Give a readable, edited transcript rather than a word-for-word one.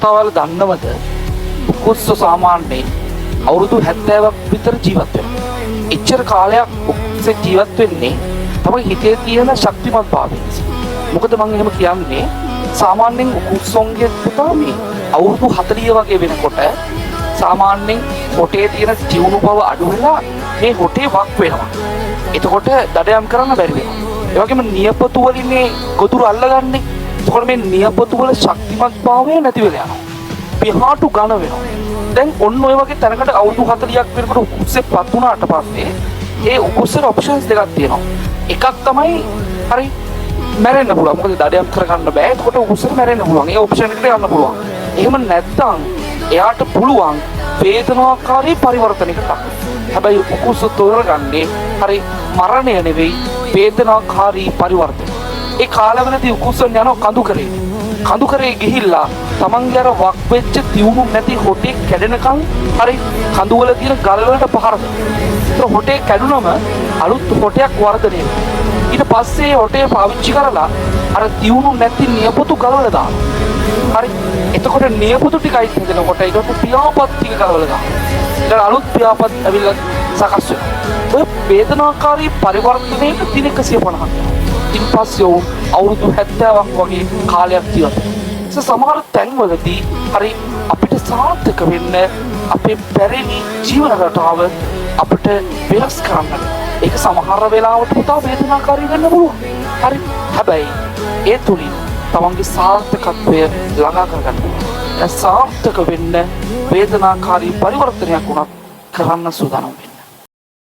පුතාවල දන්නවද උකුස්ස සාමාන්‍යයෙන් අවුරුදු 70ක් විතර ජීවත් වෙනවා. එච්චර කාලයක් උකුස්සේ ජීවත් වෙන්නේ තමයි හිතේ තියෙන ශක්තිමත් භාවය. මොකද මම එහෙම කියන්නේ සාමාන්‍යයෙන් උකුස්සොන්ගේ පුතා මේ අවුරුදු 40 වගේ වෙනකොට සාමාන්‍යයෙන් හොටේ තියෙන ජීවුණු බව අඩු වෙලා මේ හොටේ වක් වෙනවා. එතකොට දඩයම් කරන්න බැරි වෙනවා. ඒ වගේම නියපොතු වලින් මේ ගොදුරු අල්ලගන්නේ. එතකොට මේ නියපොතු වල ශක්තිමත් භාවය නැති වෙලා යනවා. පියාටු ඝන වෙනවා. දැන් ඔන්න ඔය වගේ තැනකට අවුරුදු 40ක් වෙනකොට උකුස්සේ පත් වුණාට පස්සේ ඒ උකුස්සේ ඔප්ෂන්ස් දෙකක් තියෙනවා. එකක් තමයි හරි මැරෙන්න පුළුවන්. මොකද දඩයම් කරගන්න බෑ. එතකොට උකුස්සේ මැරෙන්න පුළුවන්. ඒ ඔප්ෂන් එකට යන්න පුළුවන්. එහෙම නැත්නම් එයාට පුළුවන් වේදනාකාරී පරිවර්තනයකට. හැබැයි උකුස්ස තෝරගන්නේ හරි මරණය නෙවෙයි වේදනාකාරී පරිවර්තන. ඒ කාලවලදී උකුස්සන් යනවා කඳු කරේ. කඳු කරේ ගිහිල්ලා තමන්ගේ අර වක් වෙච්ච තියුණු නැති හොටේ කැඩෙනකන් හරි කඳු වල තියෙන ගල් වලට පහර දෙනවා. ඒතර හොටේ කැඩුනම අලුත් හොටයක් වර්ධනය වෙනවා. ඊට පස්සේ හොටේ පාවිච්චි කරලා අර තියුණු නැති නියපොතු ගලවලා දානවා. හරි. එතකොට නියපොතු ටිකයි හදනකොට ඒකට පියාපත් ටික ගලවලා දානවා. ඊට අලුත් පියාපත් ඇවිල්ලා සකස් වෙනවා. ඔය වේදනාකාරී පරිවර්තනයක දින 150ක්. ඉන් පස්සේ අවුරුදු 70ක් වගේ කාලයක් ජීවත් වෙනවා. සමහර තැන්වලදී හරි අපිට සාර්ථක වෙන්න අපේ පැරණි ජීවන රටාව අපිට වෙනස් කරන්න. ඒක සමහර වෙලාවට පුතා වේදනාකාරී වෙන්න පුළුවන්. හරි. හැබැයි ඒ තුලින් තමන්ගේ සාර්ථකත්වය ළඟා කරගන්න. සාර්ථක වෙන්න වේදනාකාරී පරිවර්තනයක් උනත් කරන්න සූදානම් වෙන්න.